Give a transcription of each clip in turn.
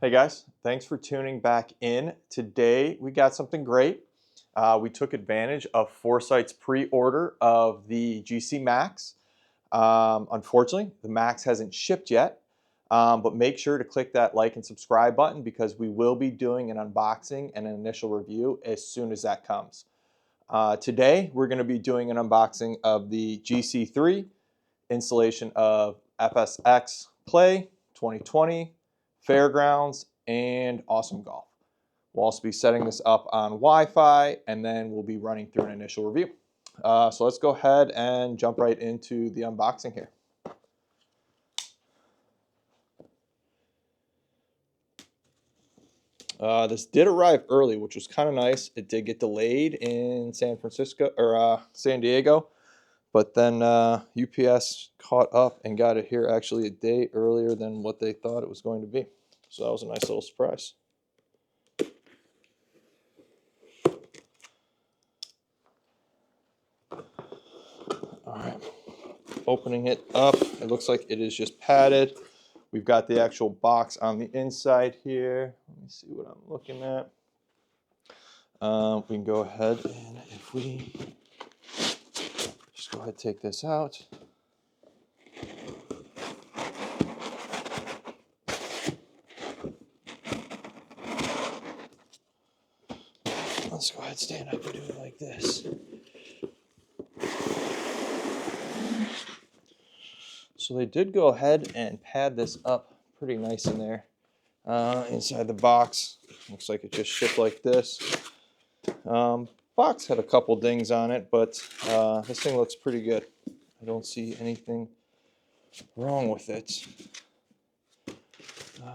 Hey guys, thanks for tuning back in. Today we got something great. We took advantage of Foresight's pre-order of the GC Max. Unfortunately, the Max hasn't shipped yet, but make sure to click that like and subscribe button because we will be doing an unboxing and an initial review as soon as that comes. Today we're going to be doing an unboxing of the GC3 installation of FSX Play 2020, Fairgrounds, and Awesome Golf. We'll also be setting this up on Wi-Fi, and then we'll be running through an initial review. So let's go ahead and jump right into the unboxing here. This did arrive early, which was kind of nice. It did get delayed in San Diego, but then UPS caught up and got it here actually a day earlier than what they thought it was going to be. So that was a nice little surprise. All right, opening it up, it looks like it is just padded. We've got the actual box on the inside here. Let me see what I'm looking at. We can go ahead and if we just go ahead and take this out. Let's go ahead and stand up and do it like this. So they did go ahead and pad this up pretty nice in there. Inside the box, looks like it just shipped like this. Box had a couple dings on it, but this thing looks pretty good. I don't see anything wrong with it.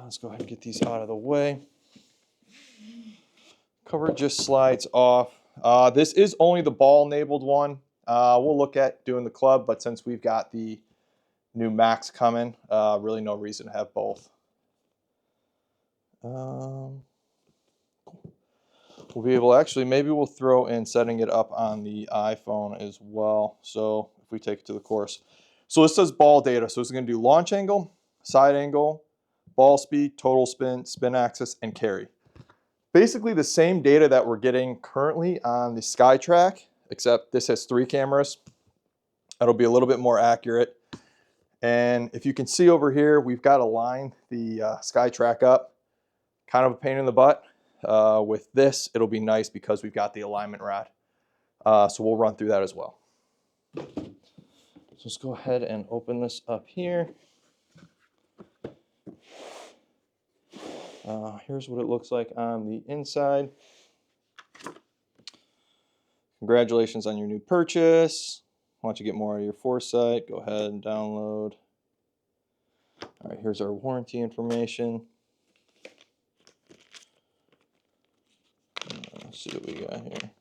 Let's go ahead and get these out of the way. Cover just slides off. This is only the ball-enabled one. We'll look at doing the club, but since we've got the new Max coming, really no reason to have both. We'll be able to actually, maybe we'll throw in setting it up on the iPhone as well. So if we take it to the course. So this says ball data. So it's going to do launch angle, side angle, ball speed, total spin, spin axis, and carry. Basically the same data that we're getting currently on the SkyTrack, except this has 3 cameras. It'll be a little bit more accurate. And if you can see over here, we've got to line the SkyTrack up. Kind of a pain in the butt. With this, it'll be nice because we've got the alignment rod. So we'll run through that as well. So let's go ahead and open this up here. Here's what it looks like on the inside. Congratulations on your new purchase. Why don't you get more out of your Foresight? Go ahead and download. All right, here's our warranty information. Let's see what we got here.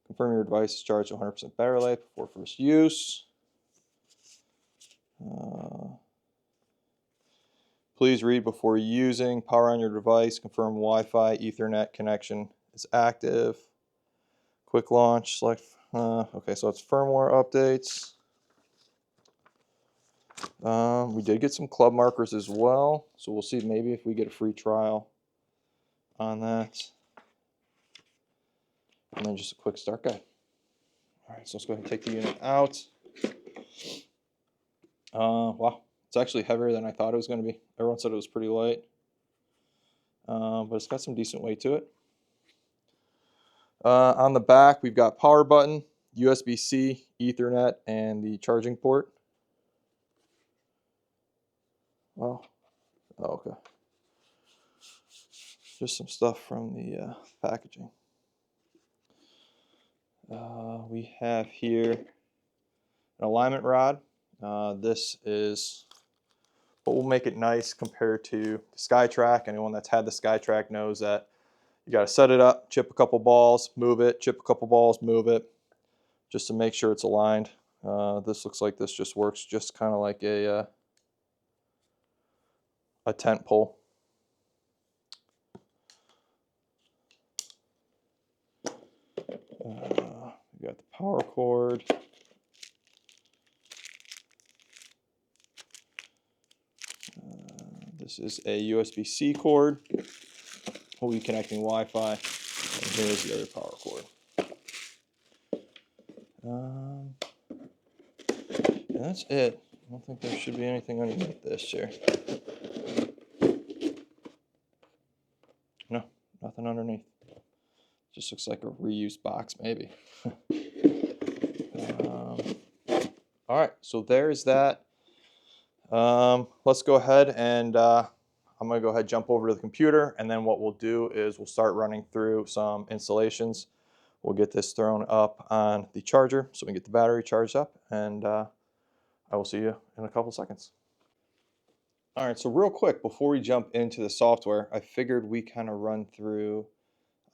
Confirm your device is charged to 100% battery life before first use. Please read before using. Power on your device. Confirm Wi-Fi Ethernet connection is active. Quick launch. Select. Okay, so it's firmware updates. We did get some club markers as well, so we'll see maybe if we get a free trial on that. And then just a quick start guide. All right, so let's go ahead and take the unit out. Wow, it's actually heavier than I thought it was going to be. Everyone said it was pretty light, but it's got some decent weight to it. On the back, we've got power button, USB-C, Ethernet, and the charging port. Wow. Oh, okay. Just some stuff from the packaging. We have here an alignment rod. This is what will make it nice compared to the SkyTrack. Anyone that's had the SkyTrack knows that you got to set it up, chip a couple balls, move it, chip a couple balls, move it, just to make sure it's aligned. This looks like this just works just kind of like a tent pole. We got the power cord. This is a USB-C cord. We'll be connecting Wi-Fi. And here's the other power cord. And that's it. I don't think there should be anything underneath this here. No, nothing underneath. Just looks like a reused box, maybe. All right, so there's that. Let's go ahead and I'm going to go ahead and jump over to the computer, and then what we'll do is we'll start running through some installations. We'll get this thrown up on the charger so we can get the battery charged up, and I will see you in a couple seconds. All right, so real quick, before we jump into the software, I figured we kind of run through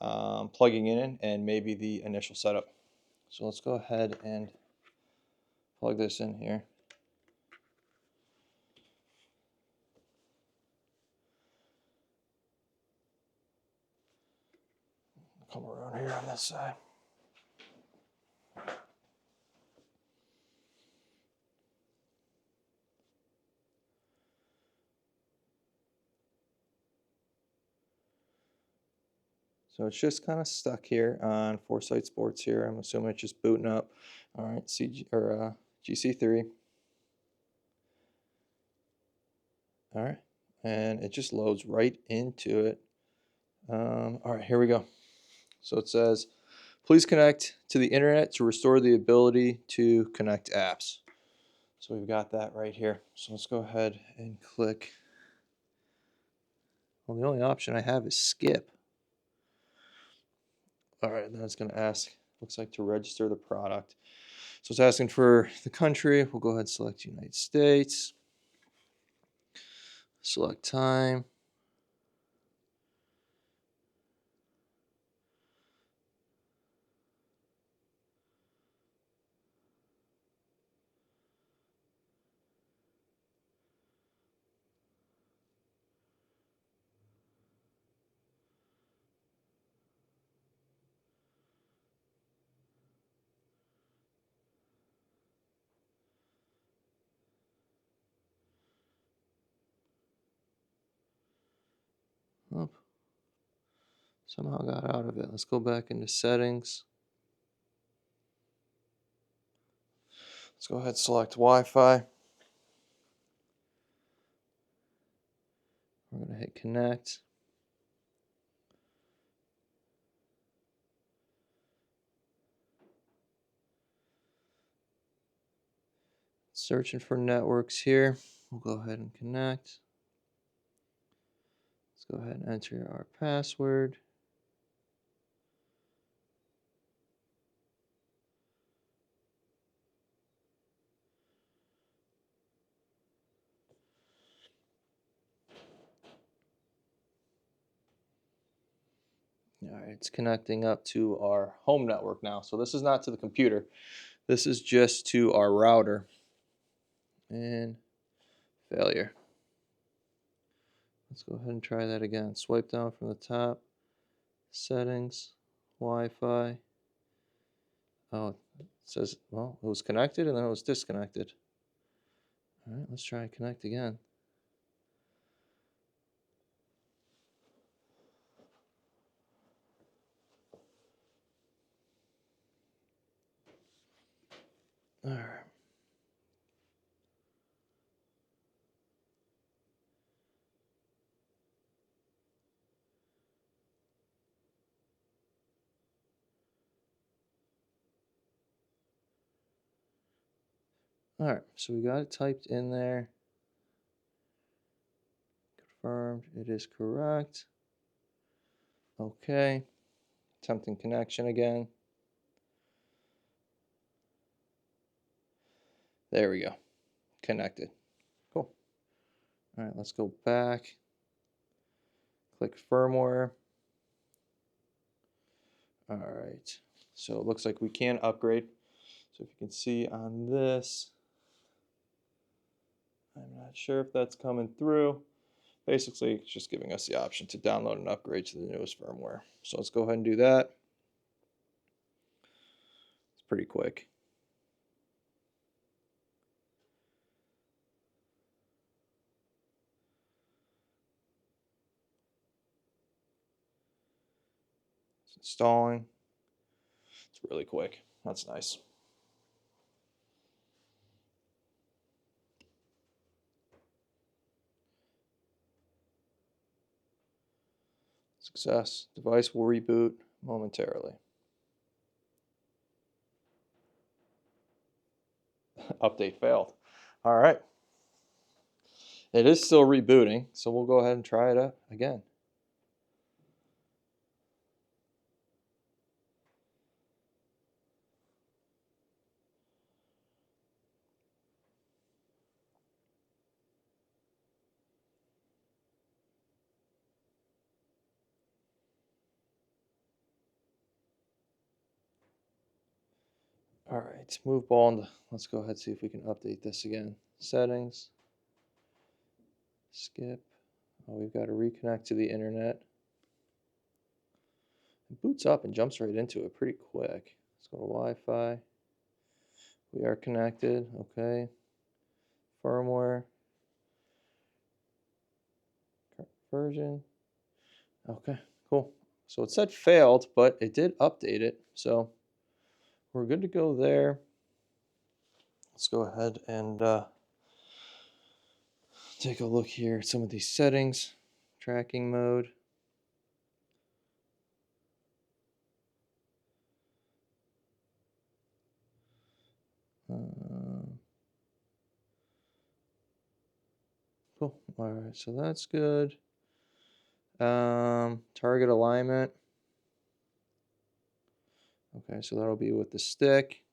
plugging in and maybe the initial setup. So let's go ahead and plug this in here. Come around here on this side. So it's just kind of stuck here on Foresight Sports here. I'm assuming it's just booting up. All right, GC3. All right, and it just loads right into it. All right, here we go. So it says, please connect to the internet to restore the ability to connect apps. So we've got that right here. So let's go ahead and click. Well, the only option I have is skip. All right, then it's going to ask, looks like, to register the product. So it's asking for the country. We'll go ahead and select United States. Select time. Oh, somehow got out of it. Let's go back into settings. Let's go ahead and select Wi-Fi. We're going to hit connect. Searching for networks here. We'll go ahead and connect. Let's go ahead and enter our password. All right, it's connecting up to our home network now. So this is not to the computer. This is just to our router. And failure. Let's go ahead and try that again. Swipe down from the top. Settings, Wi-Fi. Oh, it says, well, it was connected and then it was disconnected. All right, let's try and connect again. All right. All right, so we got it typed in there. Confirmed, it is correct. Okay, attempting connection again. There we go, connected. Cool. All right, let's go back. Click firmware. All right, so it looks like we can upgrade. So if you can see on this, I'm not sure if that's coming through. Basically, it's just giving us the option to download and upgrade to the newest firmware. So let's go ahead and do that. It's pretty quick. It's installing. It's really quick. That's nice. Success. Device will reboot momentarily. Update failed. All right. It is still rebooting, so we'll go ahead and try it out again. All right, move ball. And let's go ahead and see if we can update this again. Settings. Skip. Oh, we've got to reconnect to the internet. It boots up and jumps right into it pretty quick. Let's go to Wi-Fi. We are connected. Okay. Firmware. Current version. Okay, cool. So it said failed, but it did update it. So we're good to go there. Let's go ahead and take a look here at some of these settings. Tracking mode. Cool. All right, so that's good. Target alignment. Okay, so that'll be with the stick.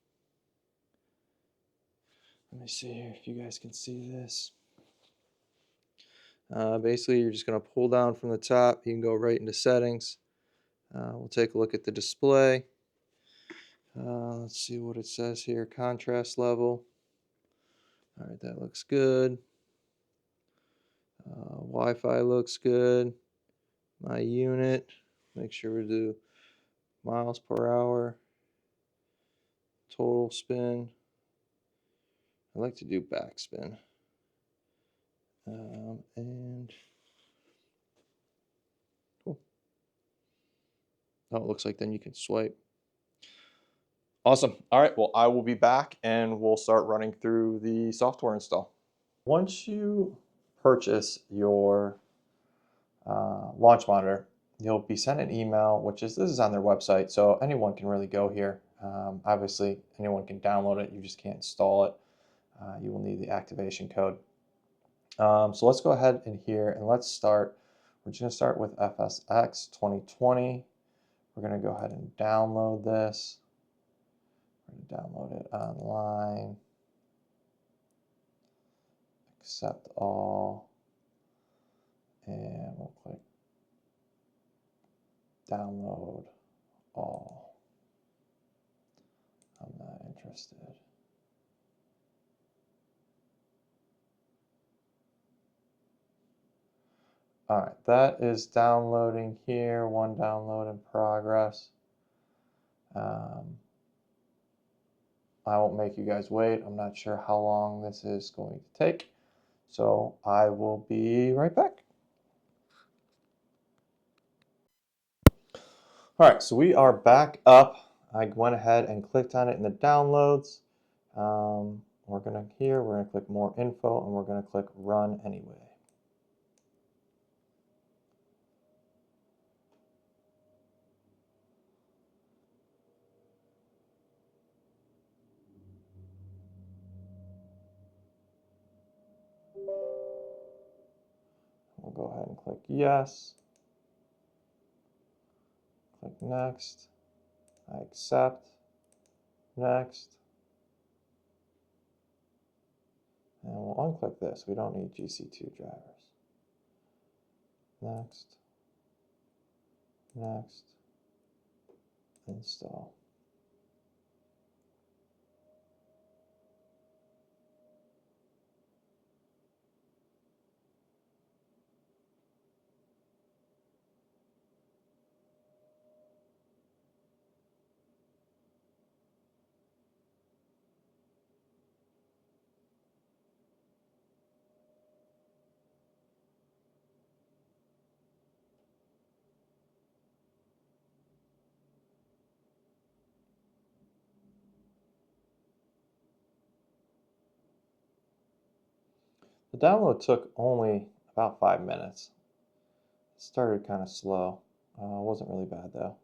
Let me see here if you guys can see this. Basically, you're just going to pull down from the top. You can go right into settings. We'll take a look at the display. Let's see what it says here. Contrast level. All right, that looks good. Wi-Fi looks good. My unit. Make sure we do miles per hour. Total spin. I like to do backspin. And cool. Oh, it looks like then you can swipe. Awesome. All right, well, I will be back and we'll start running through the software install. Once you purchase your launch monitor, you'll be sent an email, this is on their website, so anyone can really go here. Obviously, anyone can download it, you just can't install it. You will need the activation code. So let's go ahead in here and let's start. We're just going to start with FSX 2020. We're going to go ahead and download this. We're going to download it online. Accept all. And we'll click download all. I'm not interested. All right, that is downloading here. One download in progress. I won't make you guys wait. I'm not sure how long this is going to take. So I will be right back. All right, so we are back up. I went ahead and clicked on it in the downloads. We're gonna click more info and we're gonna click run anyway. We'll go ahead and click yes. Click next. I accept. Next. And we'll unclick this. We don't need GC2 drivers. Next. Next. Install. The download took only about 5 minutes. It started kind of slow. It wasn't really bad though.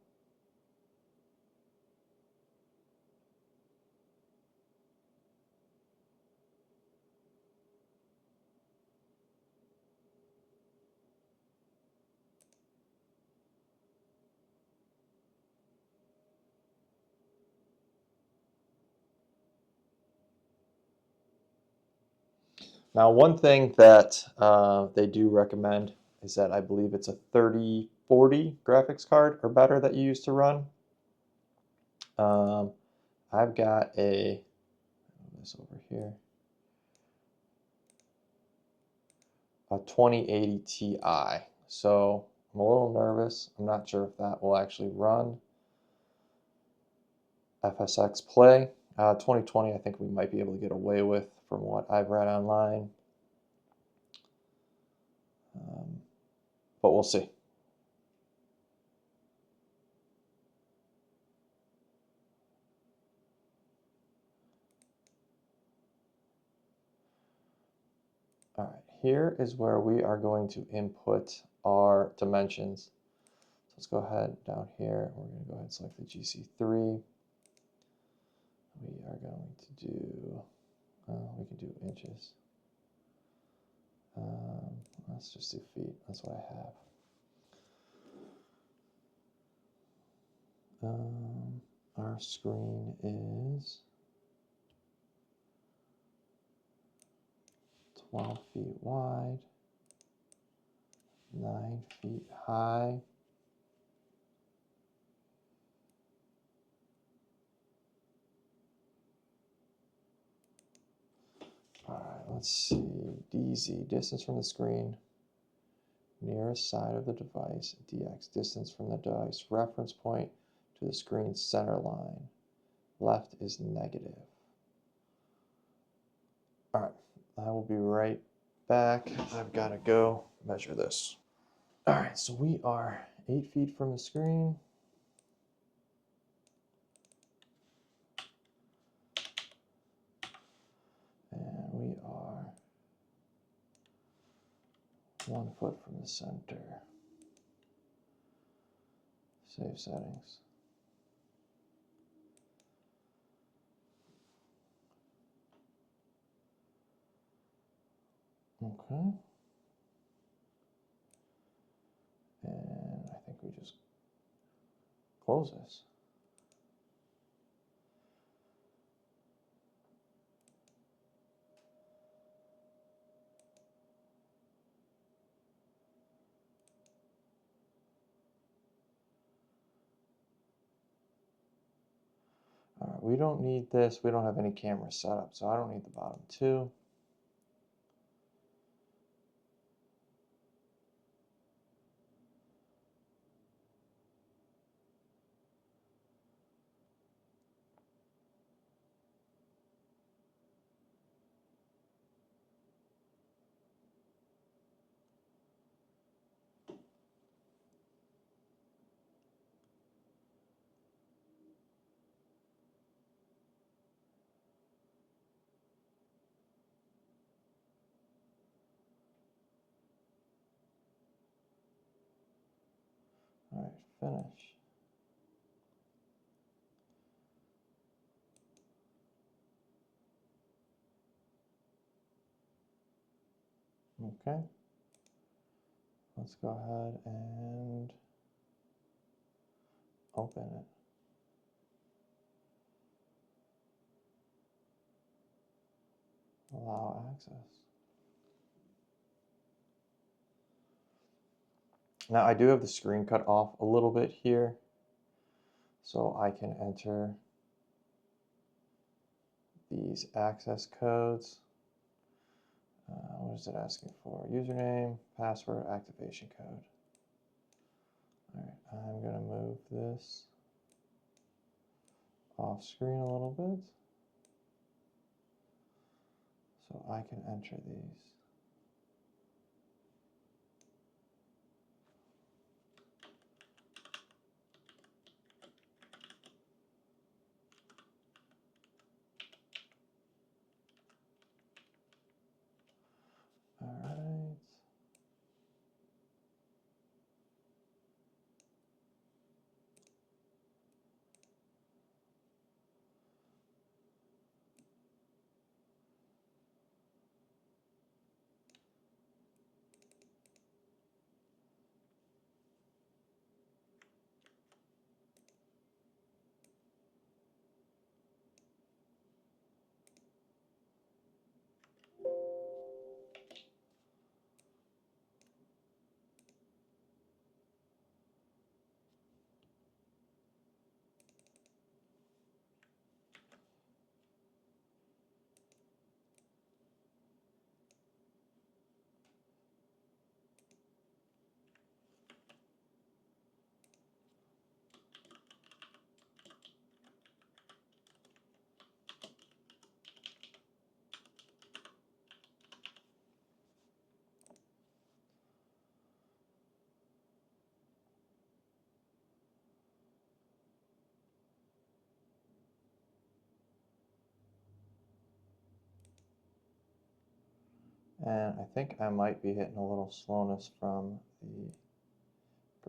Now, one thing that they do recommend is that I believe it's a 3040 graphics card or better that you use to run. I've got this over here, a 2080 Ti. So I'm a little nervous. I'm not sure if that will actually run FSX Play. 2020, I think we might be able to get away with from what I've read online. But we'll see. All right, here is where we are going to input our dimensions. So let's go ahead down here. We're going to go ahead and select the GC3. We are going to do, we can do inches. Let's just do feet. That's what I have. Our screen is 12 feet wide, 9 feet high. All right, let's see. DZ, distance from the screen, nearest side of the device. DX, distance from the device reference point to the screen center line. Left is negative. All right, I will be right back. I've got to go measure this. All right, so we are 8 feet from the screen. And we are 1 foot from the center. Save settings. Okay. And I think we just close this. All right, we don't need this. We don't have any cameras set up, so I don't need the bottom two. All right, finish. Okay. Let's go ahead and open it. Allow access. Now I do have the screen cut off a little bit here, so I can enter these access codes. What is it asking for? Username, password, activation code. All right, I'm going to move this off screen a little bit so I can enter these. And I think I might be hitting a little slowness from the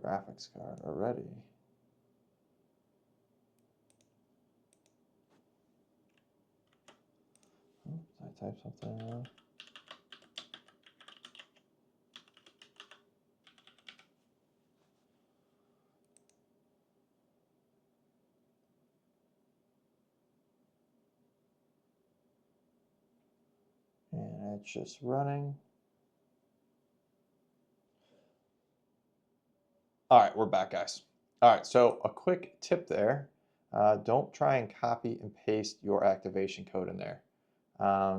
graphics card already. Oops, I typed something wrong. And it's just running. All right, we're back, guys. All right, so a quick tip there. Don't try and copy and paste your activation code in there.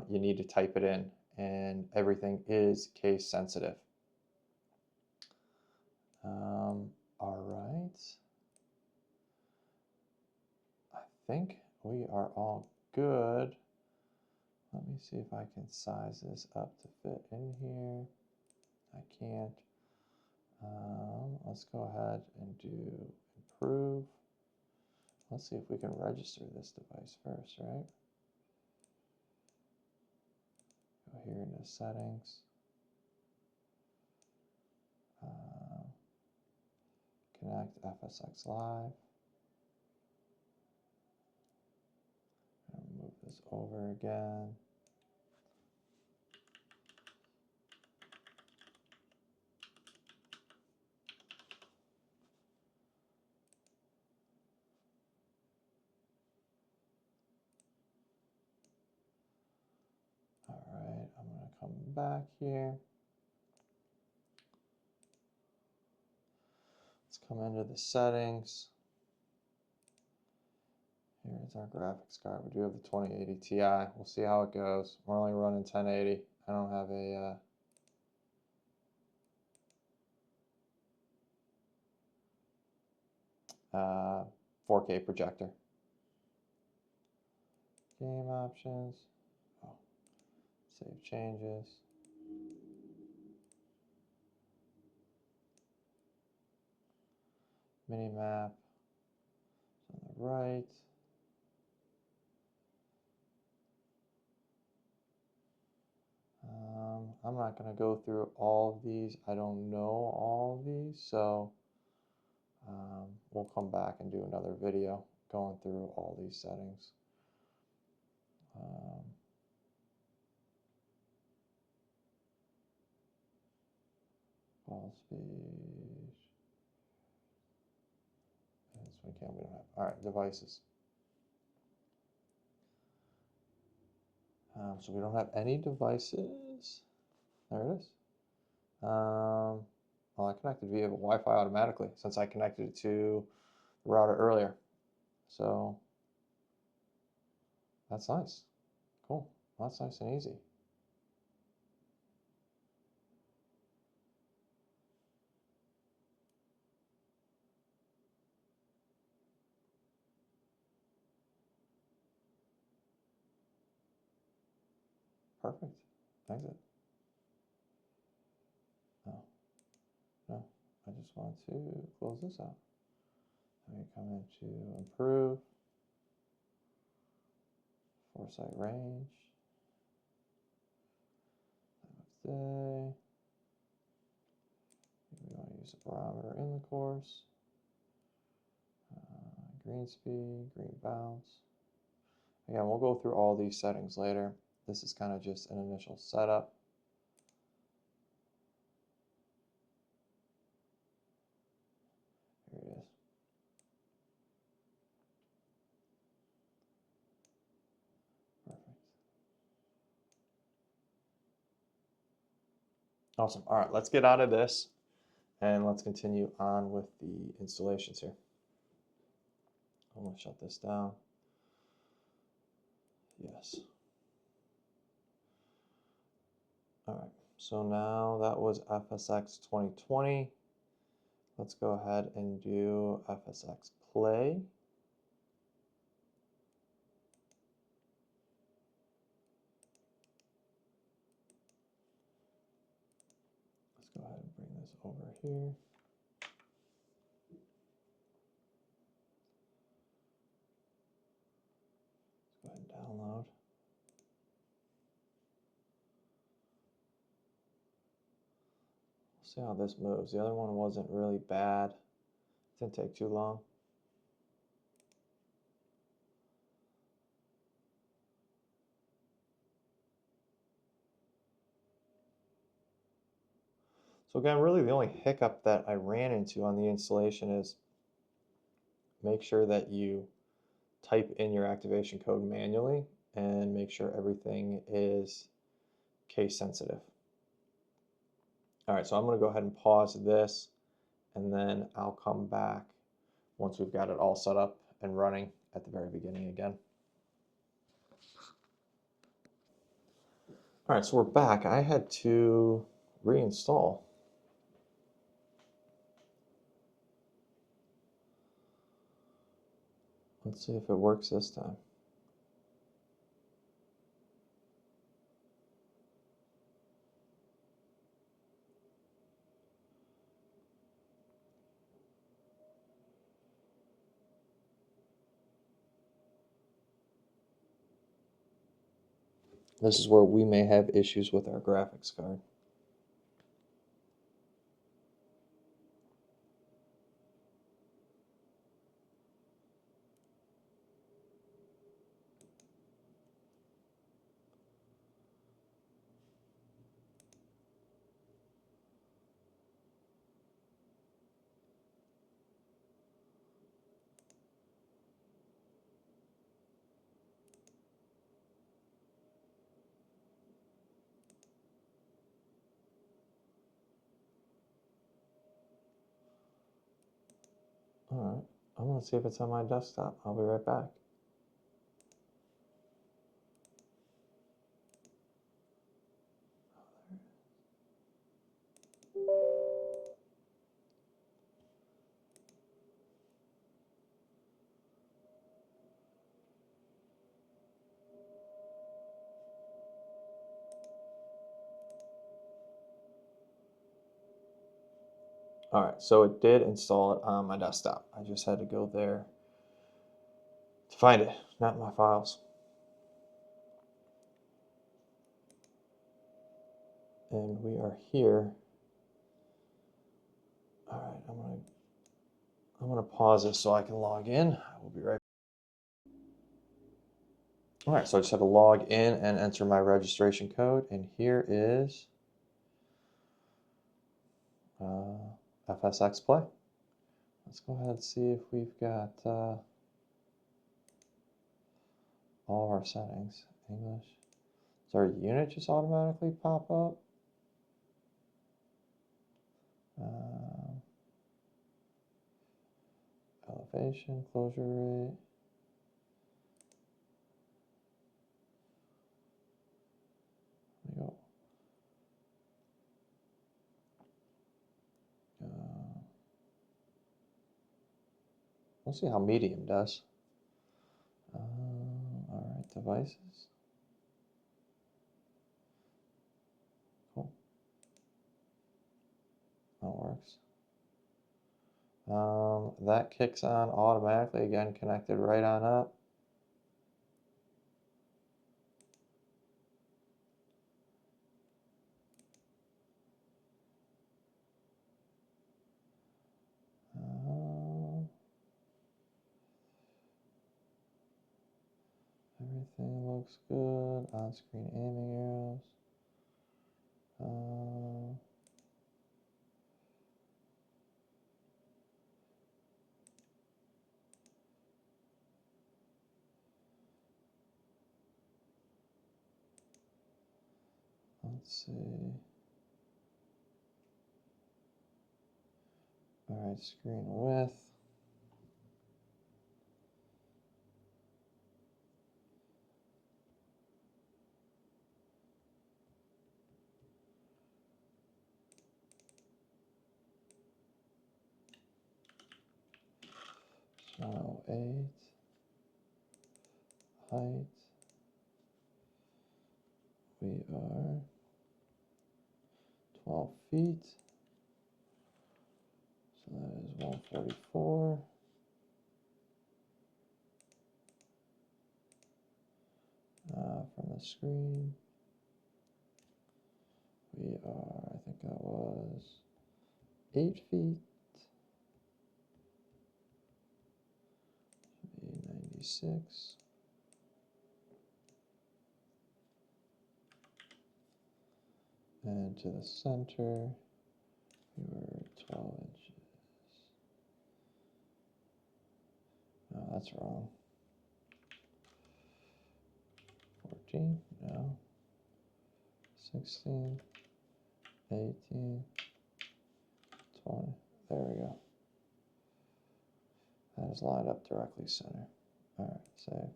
You need to type it in, and everything is case sensitive. All right. I think we are all good. Let me see if I can size this up to fit in here. I can't. Let's go ahead and do improve. Let's see if we can register this device first, right? Go here into settings. Connect FSX Live. And move this over again. All right, I'm going to come back here. Let's come into the settings. Here's our graphics card. We do have the 2080 Ti. We'll see how it goes. We're only running 1080. I don't have a 4K projector. Game options. Oh, save changes. Mini map on the right. I'm not going to go through all of these. I don't know all of these, so we'll come back and do another video going through all these settings. Ball speed. This one we don't have. All right, devices. So we don't have any devices. There it is. Well, I connected via Wi-Fi automatically since I connected it to the router earlier. So that's nice. Cool. That's nice and easy. Perfect. Exit. No, I just want to close this out. Let me come into improve, foresight range, time of day. We want to use a barometer in the course, green speed, green bounce. Again, we'll go through all these settings later. This is kind of just an initial setup. Here it is. Perfect. Awesome. All right, let's get out of this and let's continue on with the installations here. I'm going to shut this down. Yes. All right, so now that was FSX 2020. Let's go ahead and do FSX Play. Let's go ahead and bring this over here. Let's go ahead and download. See how this moves. The other one wasn't really bad. Didn't take too long. So again, really the only hiccup that I ran into on the installation is make sure that you type in your activation code manually and make sure everything is case sensitive. All right, so I'm going to go ahead and pause this, and then I'll come back once we've got it all set up and running at the very beginning again. All right, so we're back. I had to reinstall. Let's see if it works this time. This is where we may have issues with our graphics card. All right, I'm going to see if it's on my desktop. I'll be right back. All right, so it did install it on my desktop. I just had to go there to find it, not in my files. And we are here. All right, I'm gonna pause this so I can log in. I will be right back. All right, so I just have to log in and enter my registration code, and here is FSX Play. Let's go ahead and see if we've got all of our settings. English. Does our unit just automatically pop up? Elevation, closure rate. There we go. We'll see how medium does. All right, devices. Cool. That works. That kicks on automatically, again, connected right on up. Everything looks good. On-screen aiming arrows. Let's see. All right, screen width. So 8. Height. We are 12 feet. So that is 144. From the screen, we are, I think that was 8 feet. 96. And to the center, we were 12 inches. No, that's wrong. 14, no. 16, 18, 20. There we go. That is lined up directly center. All right, save.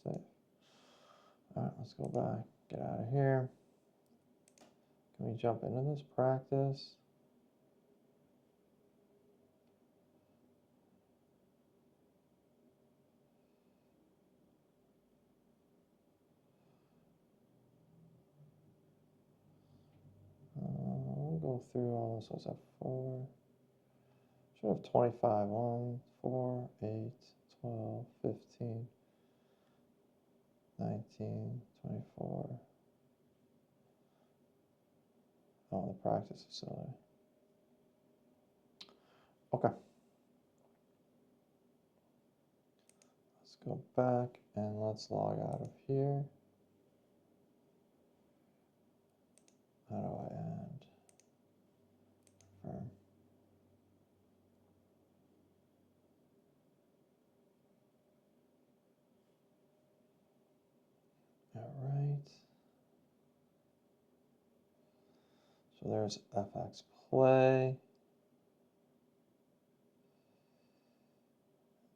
Save. All right, let's go back. Get out of here. Can we jump into this practice? We'll go through all this. Let's have 4. Should have 25. 1, 4, 8, 12, 15, 19, 24. Oh, the practice facility. Okay. Let's go back and let's log out of here. How do I add? Confirm. All right. So there's FX Play.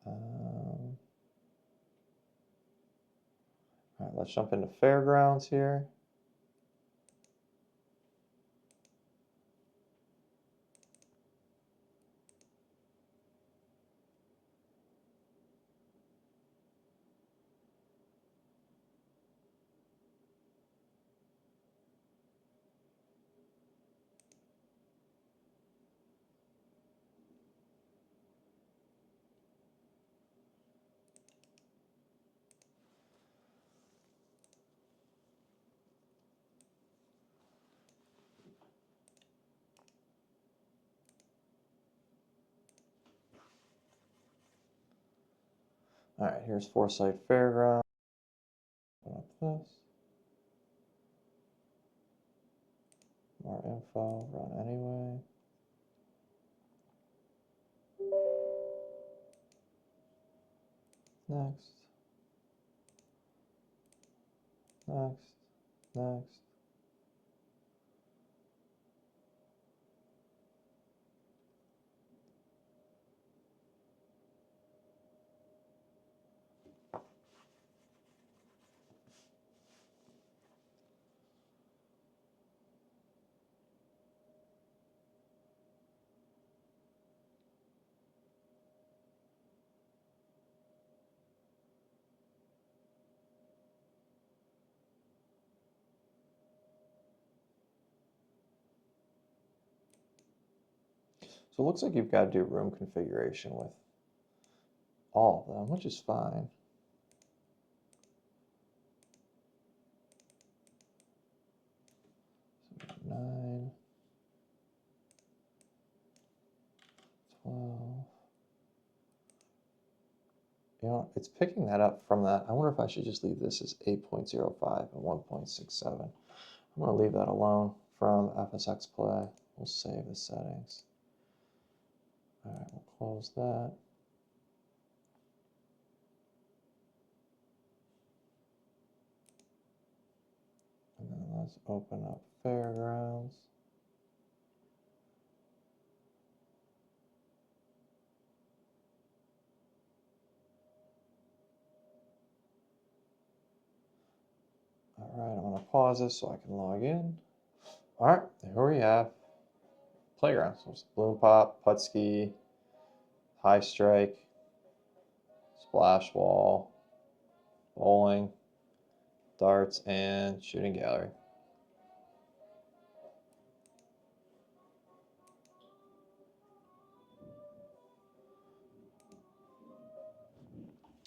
All right, let's jump into Fairgrounds here. All right, here's Foresight Fairgrounds. Open up this. More info, run anyway. Next. Next. Next. So it looks like you've got to do room configuration with all of them, which is fine. So 9, 12. You know, it's picking that up from that. I wonder if I should just leave this as 8.05 and 1.67. I'm going to leave that alone from FSX Play. We'll save the settings. All right, we'll close that. And then let's open up Fairgrounds. All right, I'm going to pause this so I can log in. All right, here we have playgrounds. So balloon pop, putt ski, high strike, splash wall, bowling, darts, and shooting gallery.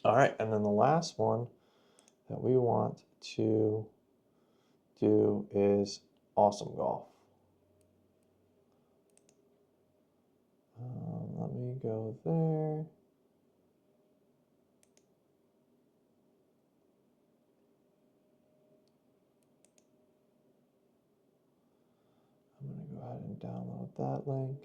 All right, and then the last one that we want to do is awesome golf. Let me go there. I'm going to go ahead and download that link.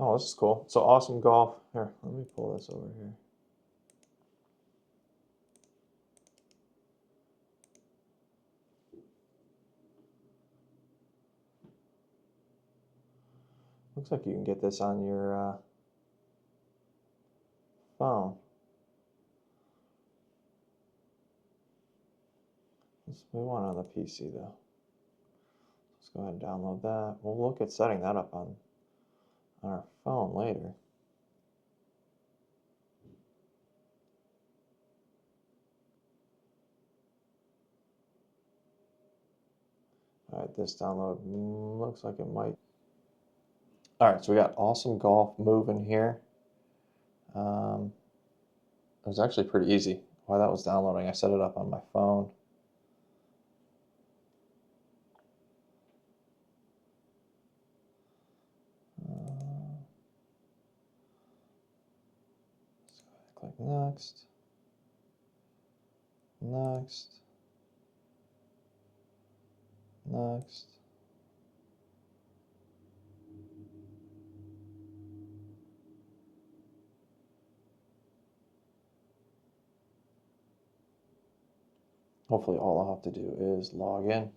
Oh, this is cool. So awesome golf. Here, let me pull this over here. Looks like you can get this on your phone. We want it on the PC though. Let's go ahead and download that. We'll look at setting that up on our phone later. All right, this download looks like it might. All right, so we got awesome golf moving here. It was actually pretty easy. While that was downloading, I set it up on my phone. Click next. Next. Next. Hopefully all I'll have to do is log in.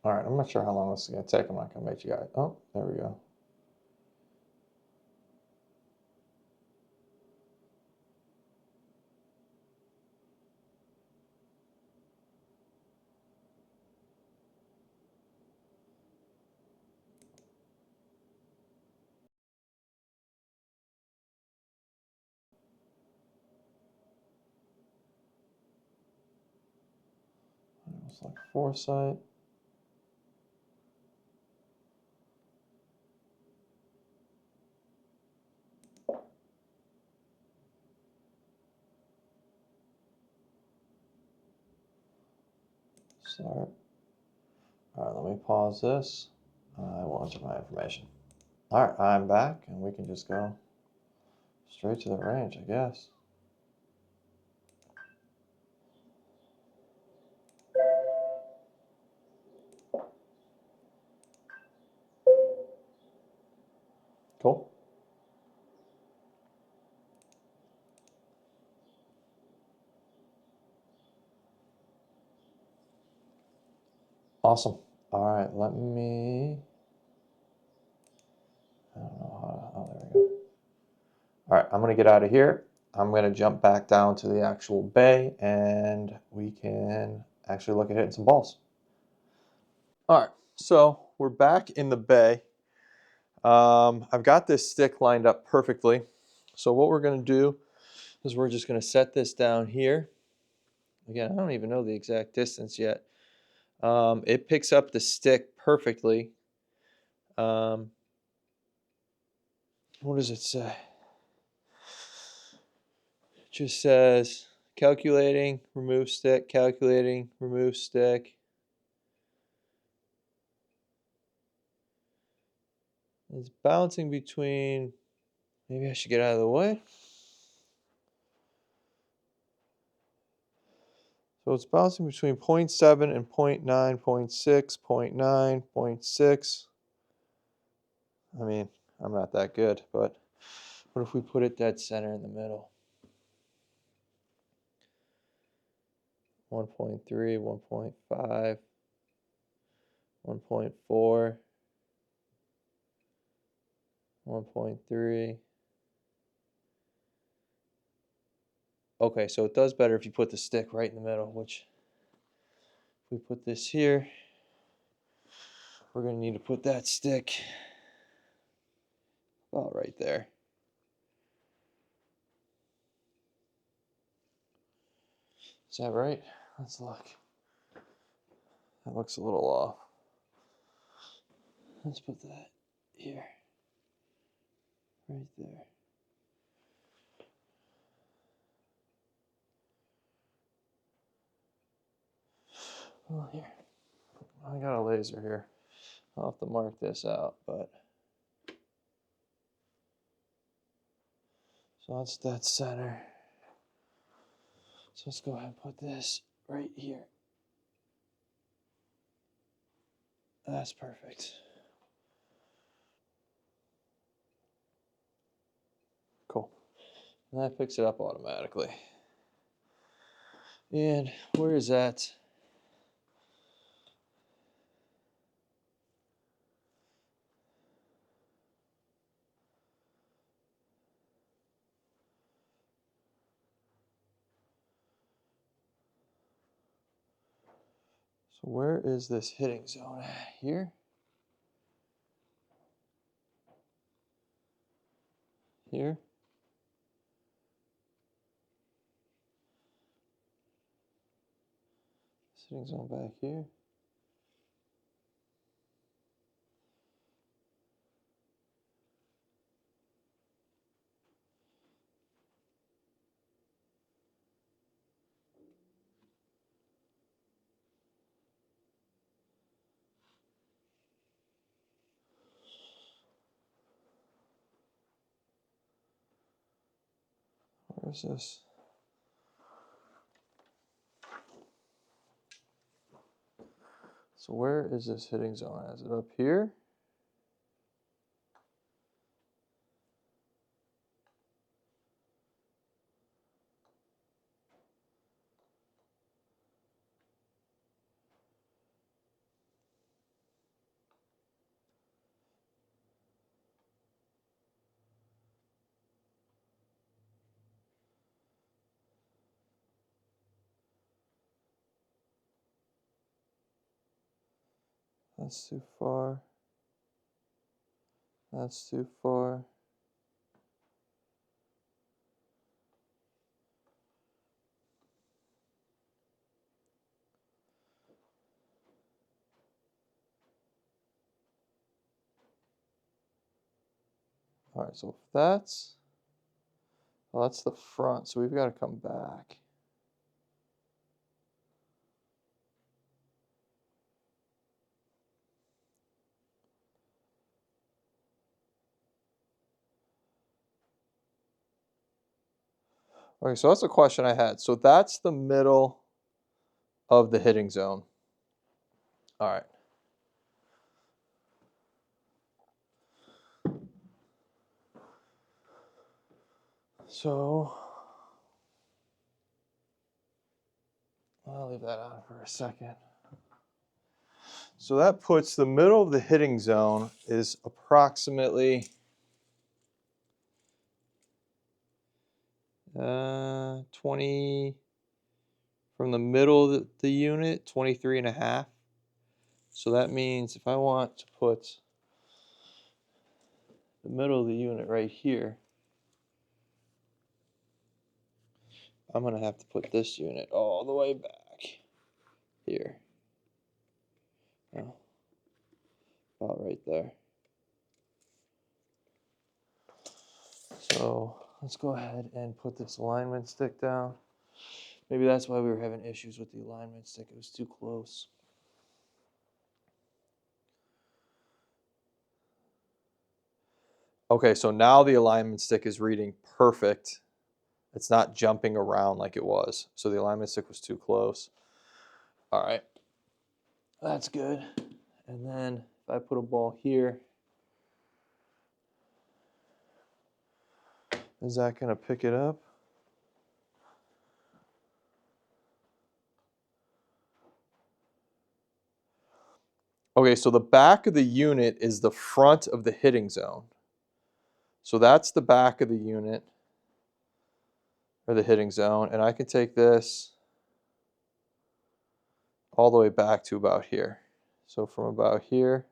All right, I'm not sure how long this is going to take. I'm not going to make you guys. Oh, there we go. It's like Foresight. Start. All right, let me pause this. I will enter my information. All right, I'm back, and we can just go straight to the range, I guess. Cool. Awesome. All right, let me. I don't know how. Oh, there we go. All right, I'm going to get out of here. I'm going to jump back down to the actual bay, and we can actually look at hitting some balls. All right, so we're back in the bay. I've got this stick lined up perfectly. So what we're going to do is we're just going to set this down here. Again, I don't even know the exact distance yet. It picks up the stick perfectly. What does it say? It just says calculating, remove stick, calculating, remove stick. It's bouncing between, maybe I should get out of the way. So it's bouncing between 0.7 and 0.9, 0.6, 0.9, 0.6. I mean, I'm not that good, but what if we put it dead center in the middle? 1.3, 1.5, 1.4, 1.3. Okay, so it does better if you put the stick right in the middle, which if we put this here, we're going to need to put that stick about right there. Is that right? Let's look. That looks a little off. Let's put that here. Right there. Well, here. I got a laser here. I'll have to mark this out, but so that's dead center. So let's go ahead and put this right here. That's perfect. Cool. And that picks it up automatically. And where is that? So where is this hitting zone at? Here? Here? Hitting zone back here? Where is this? So where is this hitting zone? Is it up here? That's too far. That's too far. All right, so if that's, well, that's the front, so we've got to come back. Okay, so that's the question I had. So that's the middle of the hitting zone. All right. So I'll leave that on for a second. So that puts the middle of the hitting zone is approximately 20, from the middle of the unit, 23.5. So that means if I want to put the middle of the unit right here, I'm going to have to put this unit all the way back here. Oh, about right there. So let's go ahead and put this alignment stick down. Maybe that's why we were having issues with the alignment stick. It was too close. Okay, so now the alignment stick is reading perfect. It's not jumping around like it was. So the alignment stick was too close. All right, that's good. And then if I put a ball here, is that gonna pick it up? Okay, so the back of the unit is the front of the hitting zone. So that's the back of the unit, or the hitting zone, and I can take this all the way back to about here. So from about here,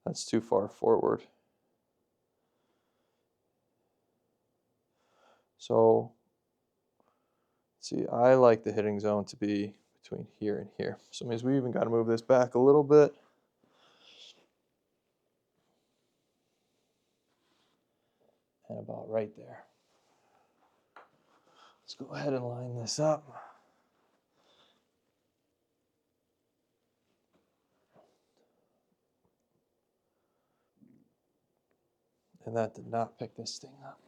that's too far forward. So, see, I like the hitting zone to be between here and here. So it means we even got to move this back a little bit. And about right there. Let's go ahead and line this up. And that did not pick this thing up.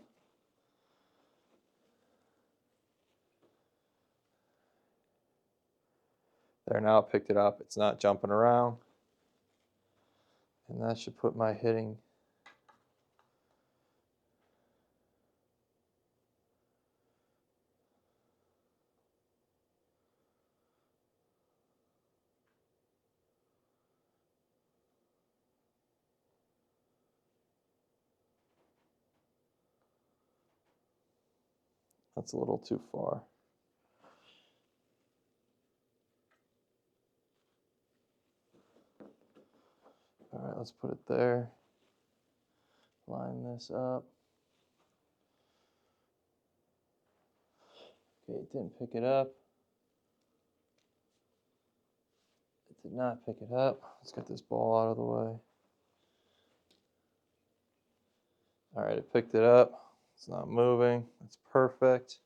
There, now it picked it up. It's not jumping around. And that should put my hitting. That's a little too far. All right, let's put it there. Line this up. Okay, it didn't pick it up. It did not pick it up. Let's get this ball out of the way. All right, it picked it up. It's not moving. That's perfect.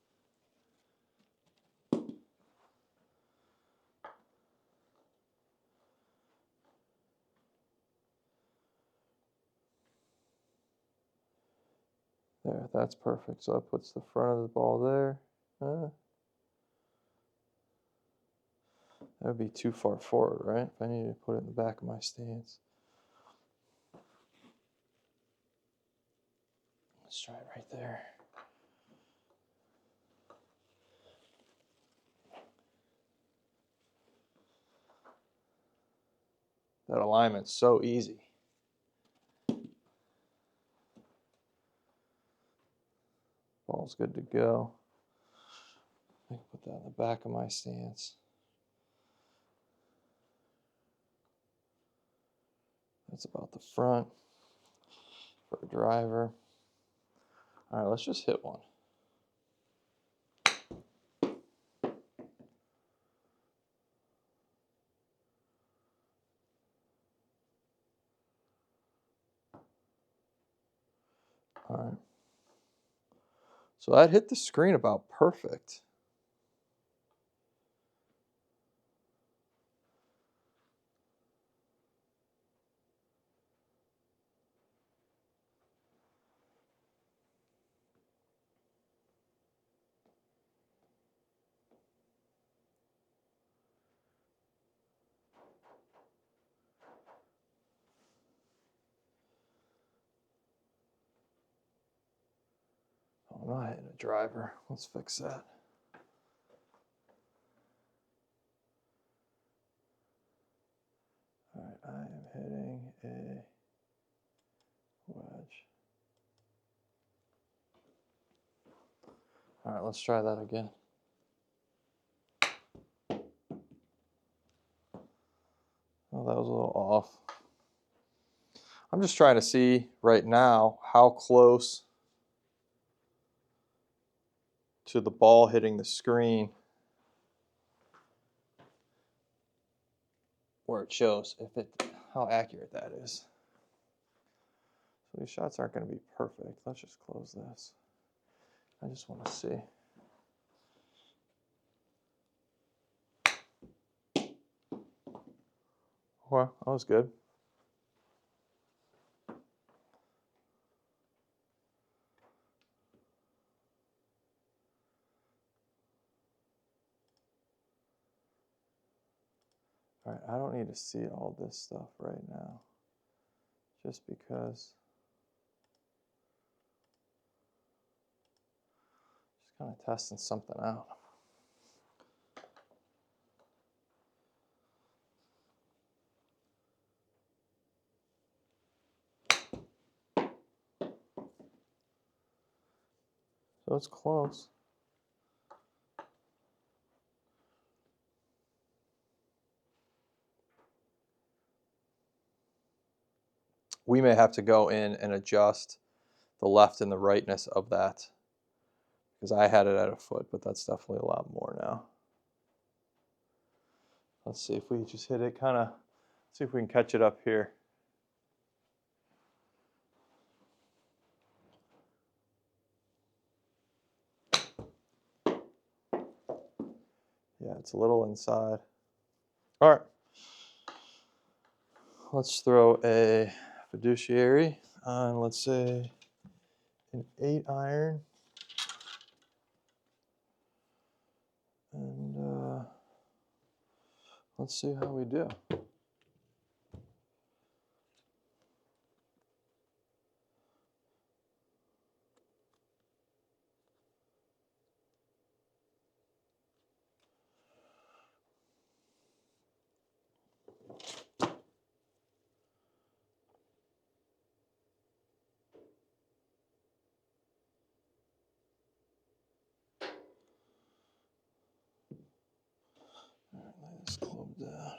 There, that's perfect. So that puts the front of the ball there. That would be too far forward, right? If I need to put it in the back of my stance. Let's try it right there. That alignment's so easy. Ball's good to go. I can put that in the back of my stance. That's about the front for a driver. All right, let's just hit one. All right. So that hit the screen about perfect. Oh, I'm not hitting a driver. Let's fix that. All right, I am hitting a wedge. All right, let's try that again. Oh, that was a little off. I'm just trying to see right now how close to the ball hitting the screen where it shows how accurate that is. So these shots aren't going to be perfect. Let's just close this. I just want to see. Well, that was good. All right, I don't need to see all this stuff right now, just because. Just kind of testing something out. So it's close. We may have to go in and adjust the left and the rightness of that, because I had it at a foot, but that's definitely a lot more now. Let's see if we just hit it kind of, see if we can catch it up here. Yeah, it's a little inside. All right. Let's throw a fiduciary on, let's say, an 8-iron. And let's see how we do. All right, lay this club down.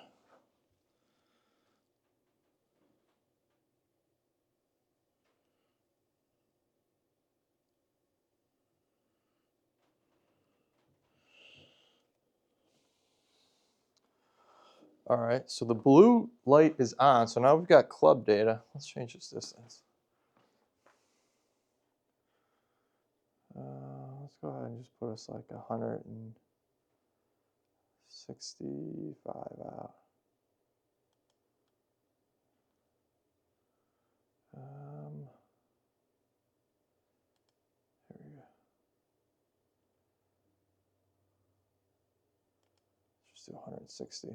All right, so the blue light is on, so now we've got club data. Let's change this distance. Let's go ahead and just put us like 165 out. Here we go. Just do 160.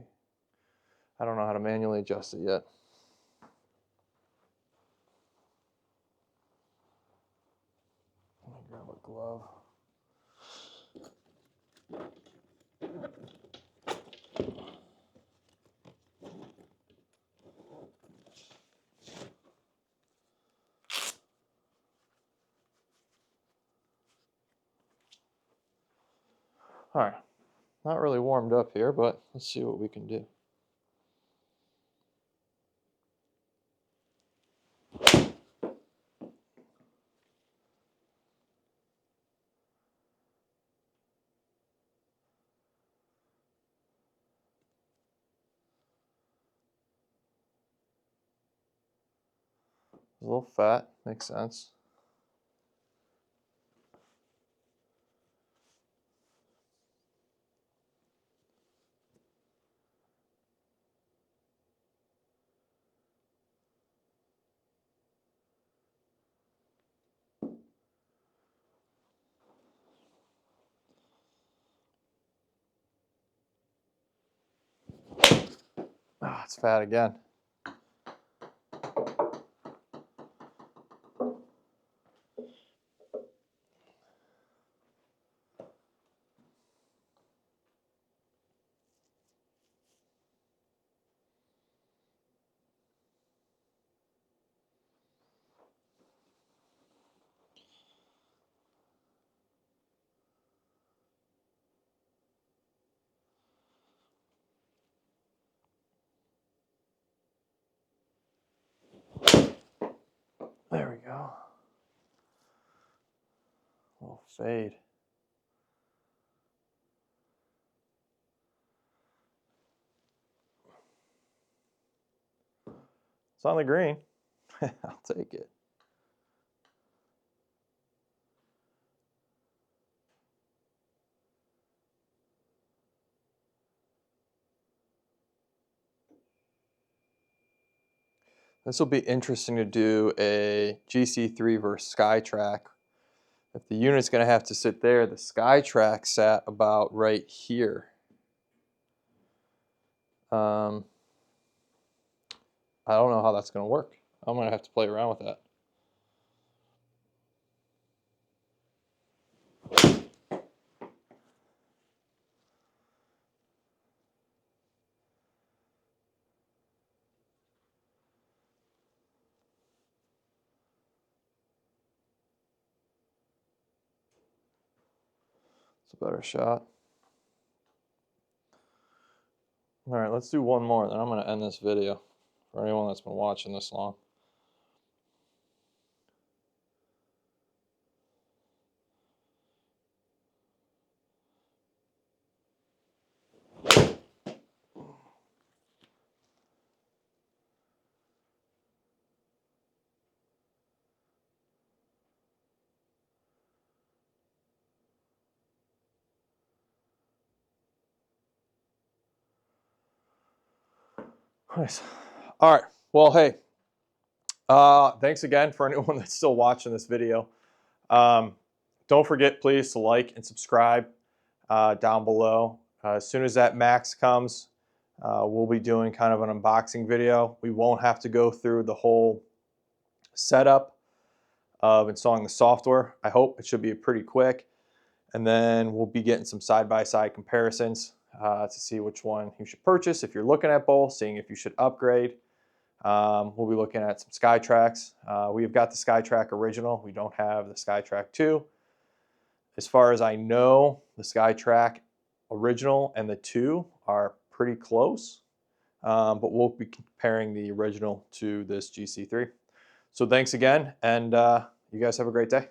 I don't know how to manually adjust it yet. Let me grab a glove. All right, not really warmed up here, but let's see what we can do. A little fat, makes sense. Ah, it's fat again. There we go. A little fade. It's on the green. I'll take it. This will be interesting to do a GC3 versus SkyTrack. If the unit's going to have to sit there, the SkyTrack sat about right here. I don't know how that's going to work. I'm going to have to play around with that. It's a better shot. All right, let's do one more, then I'm going to end this video for anyone that's been watching this long. Nice. All right. Well, hey, thanks again for anyone that's still watching this video. Don't forget, please, to like and subscribe down below. As soon as that Max comes, we'll be doing kind of an unboxing video. We won't have to go through the whole setup of installing the software. I hope it should be pretty quick. And then we'll be getting some side-by-side comparisons to see which one you should purchase if you're looking at both, seeing if you should upgrade. We'll be looking at some SkyTracks. We've got the SkyTrack original. We don't have the SkyTrack 2. As far as I know, the SkyTrack original and the 2 are pretty close, but we'll be comparing the original to this GC3. So thanks again, and you guys have a great day.